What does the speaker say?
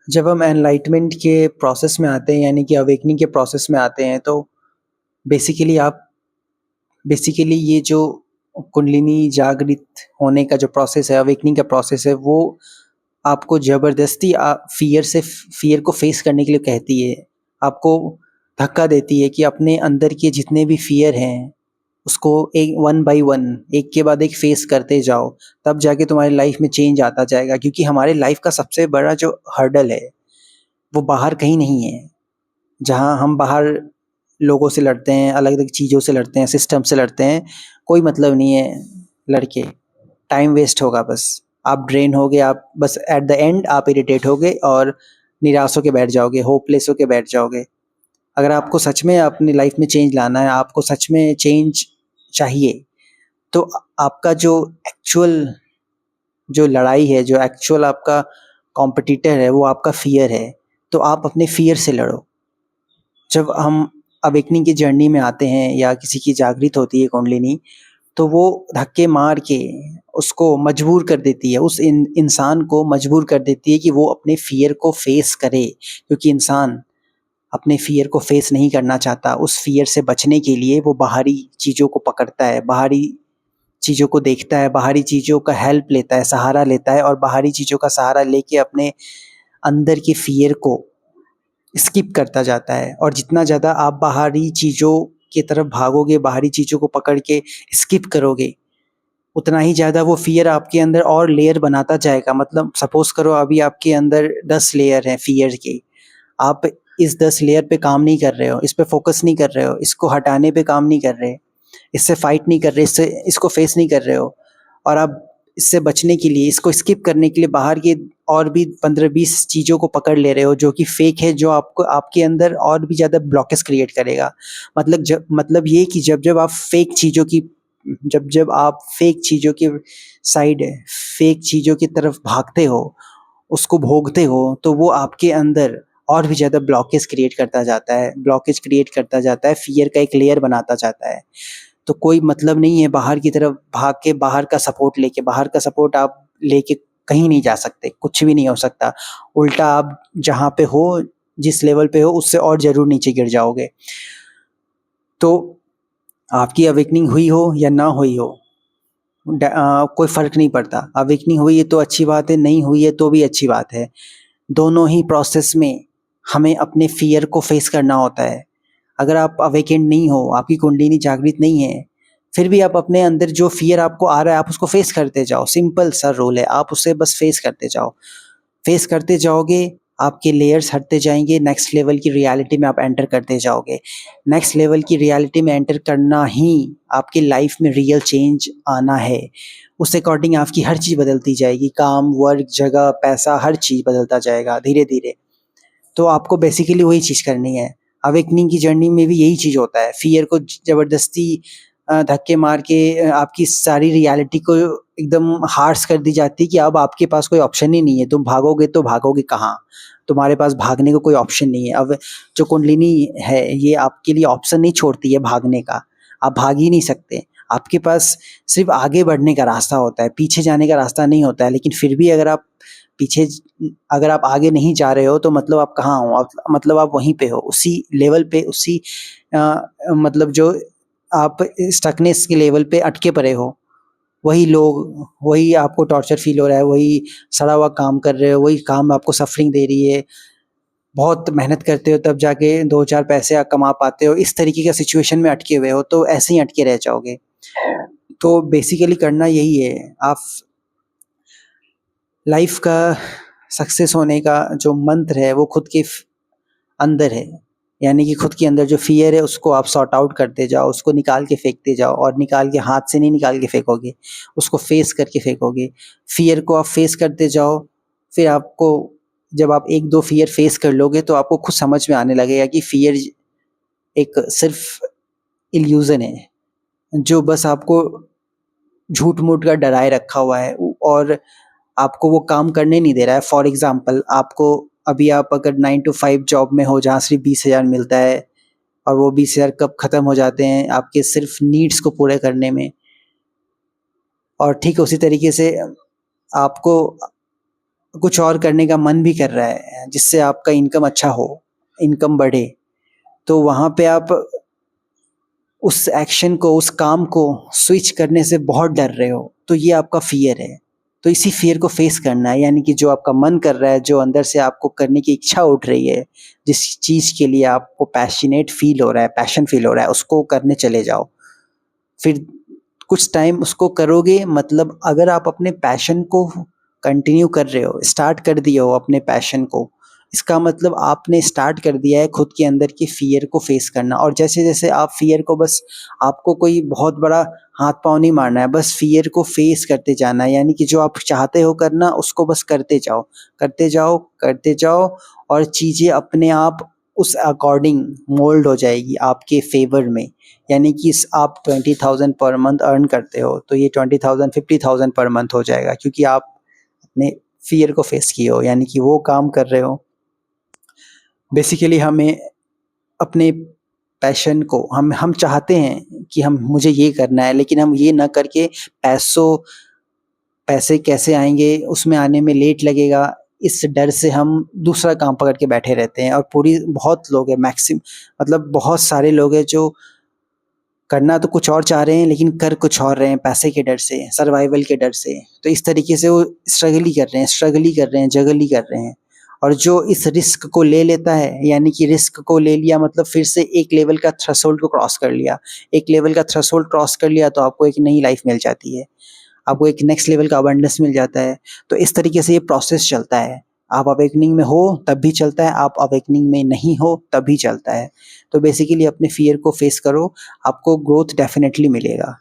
जब हम एनलाइटमेंट के प्रोसेस में आते हैं यानी कि अवेकनिंग के प्रोसेस में आते हैं तो बेसिकली आप बेसिकली ये जो कुंडलिनी जागृत होने का जो प्रोसेस है, अवेकनिंग का प्रोसेस है, वो आपको ज़बरदस्ती फ़ियर को फेस करने के लिए कहती है। आपको धक्का देती है कि अपने अंदर के जितने भी फ़ियर हैं उसको एक वन बाय वन, एक के बाद एक फेस करते जाओ। तब जाके तुम्हारी लाइफ में चेंज आता जाएगा, क्योंकि हमारे लाइफ का सबसे बड़ा जो हर्डल है वो बाहर कहीं नहीं है। जहाँ हम बाहर लोगों से लड़ते हैं, अलग-अलग चीज़ों से लड़ते हैं, सिस्टम से लड़ते हैं, कोई मतलब नहीं है लड़ के, टाइम वेस्ट होगा बस। आप ड्रेन होगे, आप बस एट द एंड आप इरिटेट होगे और निराश होके बैठ जाओगे, होपलेस होके बैठ जाओगे। अगर आपको सच में अपनी लाइफ में चेंज लाना है, आपको सच में चेंज चाहिए, तो आपका जो एक्चुअल जो लड़ाई है, जो एक्चुअल आपका कॉम्पिटिटर है, वो आपका फ़ियर है। तो आप अपने फ़ियर से लड़ो। जब हम अवेकनिंग की जर्नी में आते हैं या किसी की जागृत होती है कुंडलिनी, तो वो धक्के मार के उसको मजबूर कर देती है, उस इंसान को मजबूर कर देती है कि वो अपने फ़ियर को फेस करे, क्योंकि इंसान अपने फ़ियर को फेस नहीं करना चाहता। उस फ़ियर से बचने के लिए वो बाहरी चीज़ों को पकड़ता है, बाहरी चीज़ों को देखता है, बाहरी चीज़ों का हेल्प लेता है, सहारा लेता है और बाहरी चीज़ों का सहारा लेके अपने अंदर के फ़ियर को स्किप करता जाता है। और जितना ज़्यादा आप बाहरी चीज़ों की तरफ भागोगे, बाहरी चीज़ों को पकड़ के स्किप करोगे, उतना ही ज़्यादा वो फ़ियर आपके अंदर और लेयर बनाता जाएगा। मतलब सपोज़ करो अभी आपके अंदर 10 लेयर हैं फ़ियर के, आप इस 10 लेयर पे काम नहीं कर रहे हो, इस पे फ़ोकस नहीं कर रहे हो, इसको हटाने पे काम नहीं कर रहे, इससे फाइट नहीं कर रहे, इसको फेस नहीं कर रहे हो, और आप इससे बचने के लिए, इसको स्किप करने के लिए बाहर की और भी 15-20 चीज़ों को पकड़ ले रहे हो जो कि फेक है, जो आपको आपके अंदर और भी ज़्यादा ब्लॉकेज क्रिएट करेगा। मतलब ये कि जब आप फेक चीज़ों की जब आप फेक चीज़ों की साइड फेक चीज़ों की तरफ भागते हो, उसको भोगते हो, तो वो आपके अंदर और भी ज़्यादा ब्लॉकेज क्रिएट करता जाता है, फ़ियर का एक लेयर बनाता जाता है। तो कोई मतलब नहीं है बाहर की तरफ भाग के, बाहर का सपोर्ट आप लेके कहीं नहीं जा सकते, कुछ भी नहीं हो सकता। उल्टा आप जहाँ पे हो, जिस लेवल पे हो, उससे और ज़रूर नीचे गिर जाओगे। तो आपकी अवेकनिंग हुई हो या ना हुई हो, कोई फ़र्क नहीं पड़ता। अवेकनिंग हुई है तो अच्छी बात है, नहीं हुई है तो भी अच्छी बात है। दोनों ही प्रोसेस में हमें अपने फ़ियर को फेस करना होता है। अगर आप अवेकेंड नहीं हो, आपकी कुंडलिनी जागृत नहीं है, फिर भी आप अपने अंदर जो फ़ियर आपको आ रहा है, आप उसको फेस करते जाओ। सिंपल सा रूल है, आप उसे बस फेस करते जाओ। फेस करते जाओगे, आपके लेयर्स हटते जाएँगे, नेक्स्ट लेवल की रियलिटी में आप एंटर करते जाओगे। नेक्स्ट लेवल की रियलिटी में एंटर करना ही आपकी लाइफ़ में रियल चेंज आना है। उस अकॉर्डिंग आपकी हर चीज़ बदलती जाएगी, काम, वर्क, जगह, पैसा, हर चीज़ बदलता जाएगा धीरे-धीरे। तो आपको बेसिकली वही चीज़ करनी है। अवेकनिंग की जर्नी में भी यही चीज़ होता है। फ़ियर को ज़बरदस्ती धक्के मार के आपकी सारी रियलिटी को एकदम हार्श कर दी जाती है कि अब आपके पास कोई ऑप्शन ही नहीं है। तुम भागोगे तो भागोगे कहाँ? तुम्हारे पास भागने का कोई ऑप्शन नहीं है। अब जो कुंडलिनी है, ये आपके लिए ऑप्शन नहीं छोड़ती है भागने का। आप भाग ही नहीं सकते। आपके पास सिर्फ़ आगे बढ़ने का रास्ता होता है, पीछे जाने का रास्ता नहीं होता है। लेकिन फिर भी पीछे अगर आप आगे नहीं जा रहे हो, तो मतलब आप कहाँ हो? मतलब आप वहीं पे हो, उसी लेवल पे, उसी मतलब जो आप स्टकनेस के लेवल पे अटके पड़े हो। वही लोग, वही आपको टॉर्चर फ़ील हो रहा है, वही सड़ा हुआ काम कर रहे हो, वही काम आपको सफ़रिंग दे रही है। बहुत मेहनत करते हो तब जाके 2-4 पैसे आप कमा पाते हो। इस तरीके का सिचुएशन में अटके हुए हो, तो ऐसे ही अटके रह जाओगे। तो बेसिकली करना यही है, आप लाइफ़ का सक्सेस होने का जो मंत्र है, वो खुद के अंदर है। यानी कि खुद के अंदर जो फ़ियर है, उसको आप सॉर्ट आउट करते जाओ, उसको निकाल के फेंकते जाओ, और निकाल के हाथ से नहीं निकाल के फेंकोगे, उसको फेस करके फेंकोगे। फ़ियर को आप फेस करते जाओ, फिर आपको जब आप 1-2 फ़ियर फेस कर लोगे, तो आपको खुद समझ में आने लगेगा कि फ़ियर एक सिर्फ़ इल्यूज़न है, जो बस आपको झूठ-मूठ का डराए रखा हुआ है, और आपको वो काम करने नहीं दे रहा है। फॉर एग्ज़ाम्पल, आपको अभी आप अगर 9 टू 5 जॉब में हो, जहाँ सिर्फ़ 20,000 मिलता है, और वो 20,000 कब ख़त्म हो जाते हैं, आपके सिर्फ़ नीड्स को पूरे करने में। और ठीक उसी तरीके से आपको कुछ और करने का मन भी कर रहा है जिससे आपका इनकम अच्छा हो, इनकम बढ़े, तो वहाँ पे आप उस एक्शन को, उस काम को स्विच करने से बहुत डर रहे हो, तो ये आपका फ़ियर है। तो इसी फ़ियर को फ़ेस करना है, यानी कि जो आपका मन कर रहा है, जो अंदर से आपको करने की इच्छा उठ रही है, जिस चीज़ के लिए आपको पैशनेट फ़ील हो रहा है, पैशन फ़ील हो रहा है, उसको करने चले जाओ। फिर कुछ टाइम उसको करोगे, मतलब अगर आप अपने पैशन को कंटिन्यू कर रहे हो, स्टार्ट कर दिए हो अपने पैशन को, इसका मतलब आपने स्टार्ट कर दिया है खुद के अंदर की फ़ियर को फ़ेस करना। और जैसे-जैसे आप फ़ियर को, बस आपको कोई बहुत बड़ा हाथ-पाँव नहीं मारना है, बस फ़ियर को फ़ेस करते जाना है, यानी कि जो आप चाहते हो करना, उसको बस करते जाओ, करते जाओ, करते जाओ, और चीज़ें अपने आप उस अकॉर्डिंग मोल्ड हो जाएगी आपके फ़ेवर में। यानी कि आप 20,000 पर मंथ अर्न करते हो, तो ये 20,000 50,000 पर मंथ हो जाएगा, क्योंकि आप अपने फ़ियर को फ़ेस किए हो, यानी कि वो काम कर रहे हो। बेसिकली हमें अपने पैशन को, हम चाहते हैं कि हम मुझे ये करना है, लेकिन हम ये ना करके पैसे कैसे आएँगे, उसमें आने में लेट लगेगा, इस डर से हम दूसरा काम पकड़ के बैठे रहते हैं। और पूरी बहुत लोग हैं, मतलब बहुत सारे लोग हैं जो करना तो कुछ और चाह रहे हैं, लेकिन कर कुछ और रहे हैं, पैसे के डर से, सर्वाइवल के डर से। तो इस तरीके से वो स्ट्रगल ही कर रहे हैं, जगल ही कर रहे हैं। और जो इस रिस्क को ले लेता है, यानी कि रिस्क को ले लिया मतलब फिर से एक लेवल का थ्रेशोल्ड को क्रॉस कर लिया। एक लेवल का थ्रेशोल्ड क्रॉस कर लिया तो आपको एक नई लाइफ़ मिल जाती है। आपको एक नेक्स्ट लेवल का अबंडेंस मिल जाता है। तो इस तरीके से ये प्रोसेस चलता है। आप अवेकनिंग में हो तब भी चलता है, आप अवेकनिंग में नहीं हो तब भी चलता है। तो बेसिकली अपने फ़ियर को फ़ेस करो, आपको ग्रोथ डेफ़िनेटली मिलेगा।